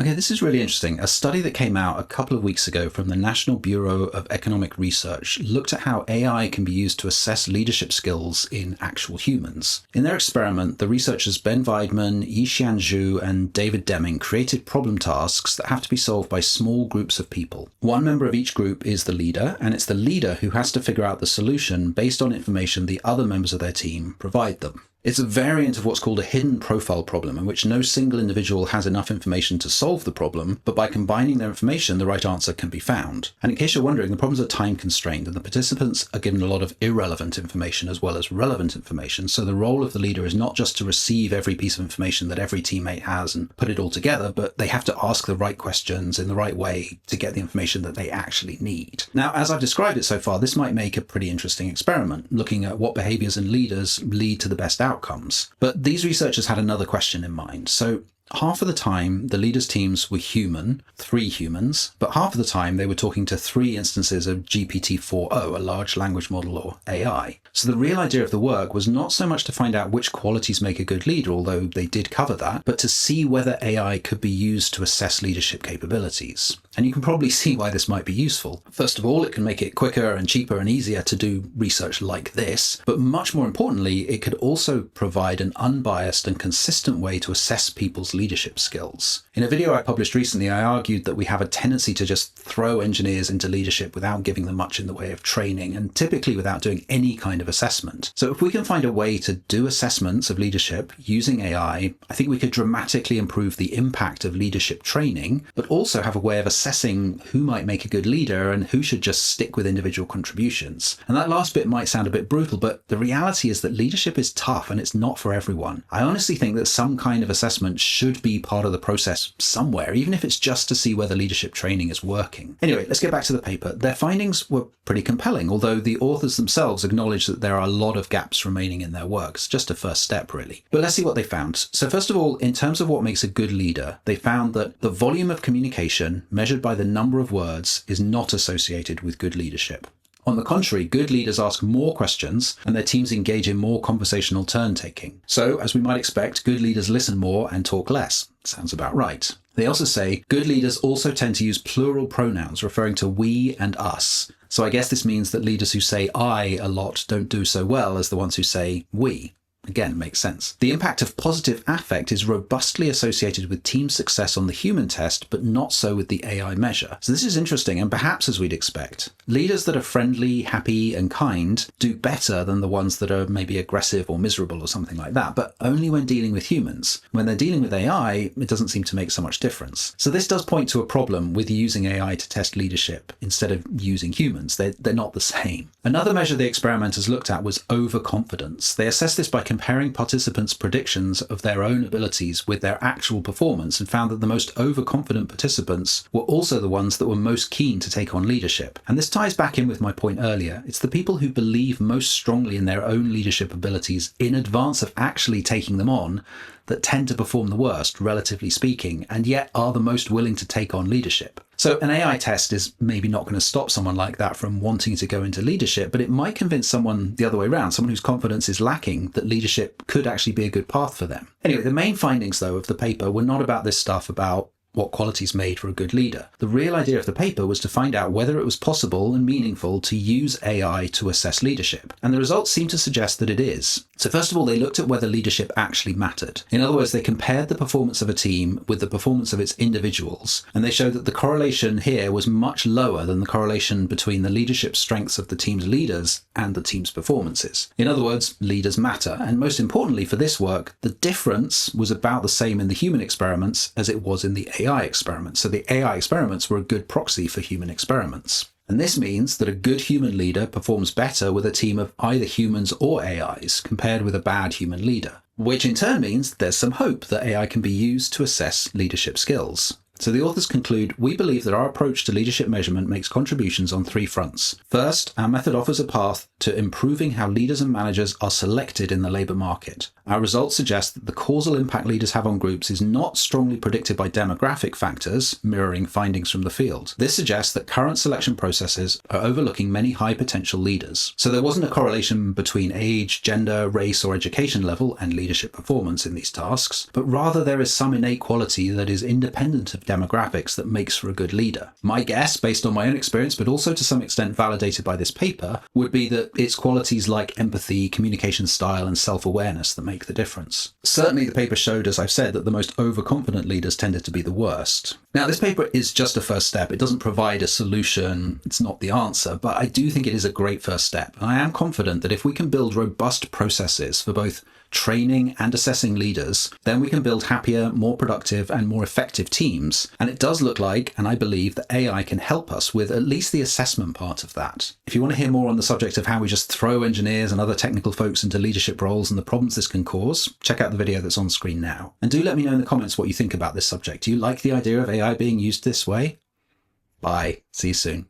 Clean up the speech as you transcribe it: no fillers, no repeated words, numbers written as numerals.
Okay, this is really interesting. A study that came out a couple of weeks ago from the National Bureau of Economic Research looked at how AI can be used to assess leadership skills in actual humans. In their experiment, the researchers Ben Weidman, Yixian Zhu, and David Deming created problem tasks that have to be solved by small groups of people. One member of each group is the leader, and it's the leader who has to figure out the solution based on information the other members of their team provide them. It's a variant of what's called a hidden profile problem, in which no single individual has enough information to solve the problem, but by combining their information, the right answer can be found. And in case you're wondering, the problems are time constrained, and the participants are given a lot of irrelevant information as well as relevant information. So the role of the leader is not just to receive every piece of information that every teammate has and put it all together, but they have to ask the right questions in the right way to get the information that they actually need. Now, as I've described it so far, this might make a pretty interesting experiment, looking at what behaviors in leaders lead to the best outcomes. But these researchers had another question in mind. So half of the time, the leaders' teams were human, 3 humans, but half of the time they were talking to 3 instances of GPT-4o, a large language model or AI. So the real idea of the work was not so much to find out which qualities make a good leader, although they did cover that, but to see whether AI could be used to assess leadership capabilities. And you can probably see why this might be useful. First of all, it can make it quicker and cheaper and easier to do research like this, but much more importantly, it could also provide an unbiased and consistent way to assess people's leadership skills. In a video I published recently, I argued that we have a tendency to just throw engineers into leadership without giving them much in the way of training, and typically without doing any kind of assessment. So if we can find a way to do assessments of leadership using AI, I think we could dramatically improve the impact of leadership training, but also have a way of assessing who might make a good leader and who should just stick with individual contributions. And that last bit might sound a bit brutal, but the reality is that leadership is tough and it's not for everyone. I honestly think that some kind of assessment should be part of the process somewhere, even if it's just to see whether leadership training is working. Anyway, let's get back to the paper. Their findings were pretty compelling, although the authors themselves acknowledge that there are a lot of gaps remaining in their work. It's just a first step, really. But let's see what they found. So first of all, in terms of what makes a good leader, they found that the volume of communication measured by the number of words is not associated with good leadership. On the contrary, good leaders ask more questions and their teams engage in more conversational turn-taking. So, as we might expect, good leaders listen more and talk less. Sounds about right. They also say good leaders also tend to use plural pronouns referring to we and us. So I guess this means that leaders who say I a lot don't do so well as the ones who say we. Again, makes sense. The impact of positive affect is robustly associated with team success on the human test, but not so with the AI measure. So this is interesting, and perhaps as we'd expect. Leaders that are friendly, happy, and kind do better than the ones that are maybe aggressive or miserable or something like that, but only when dealing with humans. When they're dealing with AI, it doesn't seem to make so much difference. So this does point to a problem with using AI to test leadership instead of using humans. They're not the same. Another measure the experimenters looked at was overconfidence. They assessed this by comparing participants' predictions of their own abilities with their actual performance and found that the most overconfident participants were also the ones that were most keen to take on leadership. And this ties back in with my point earlier. It's the people who believe most strongly in their own leadership abilities in advance of actually taking them on that tend to perform the worst, relatively speaking, and yet are the most willing to take on leadership. So an AI test is maybe not going to stop someone like that from wanting to go into leadership, but it might convince someone the other way around, someone whose confidence is lacking, that leadership could actually be a good path for them. Anyway, the main findings, though, of the paper were not about this stuff about what qualities made for a good leader. The real idea of the paper was to find out whether it was possible and meaningful to use AI to assess leadership. And the results seem to suggest that it is. So first of all, they looked at whether leadership actually mattered. In other words, they compared the performance of a team with the performance of its individuals, and they showed that the correlation here was much lower than the correlation between the leadership strengths of the team's leaders and the team's performances. In other words, leaders matter. And most importantly for this work, the difference was about the same in the human experiments as it was in the AI experiments. So the AI experiments were a good proxy for human experiments. And this means that a good human leader performs better with a team of either humans or AIs compared with a bad human leader, which in turn means there's some hope that AI can be used to assess leadership skills. So the authors conclude, we believe that our approach to leadership measurement makes contributions on 3 fronts. First, our method offers a path to improving how leaders and managers are selected in the labour market. Our results suggest that the causal impact leaders have on groups is not strongly predicted by demographic factors, mirroring findings from the field. This suggests that current selection processes are overlooking many high potential leaders. So there wasn't a correlation between age, gender, race or education level and leadership performance in these tasks, but rather there is some innate quality that is independent of of demographics that makes for a good leader. My guess, based on my own experience, but also to some extent validated by this paper, would be that it's qualities like empathy, communication style, and self-awareness that make the difference. Certainly the paper showed, as I've said, that the most overconfident leaders tended to be the worst. Now, this paper is just a first step. It doesn't provide a solution. It's not the answer, but I do think it is a great first step. And I am confident that if we can build robust processes for both training and assessing leaders, then we can build happier, more productive, and more effective teams. And it does look like, and I believe, that AI can help us with at least the assessment part of that. If you want to hear more on the subject of how we just throw engineers and other technical folks into leadership roles and the problems this can cause, check out the video that's on screen now. And do let me know in the comments what you think about this subject. Do you like the idea of AI being used this way? Bye. See you soon.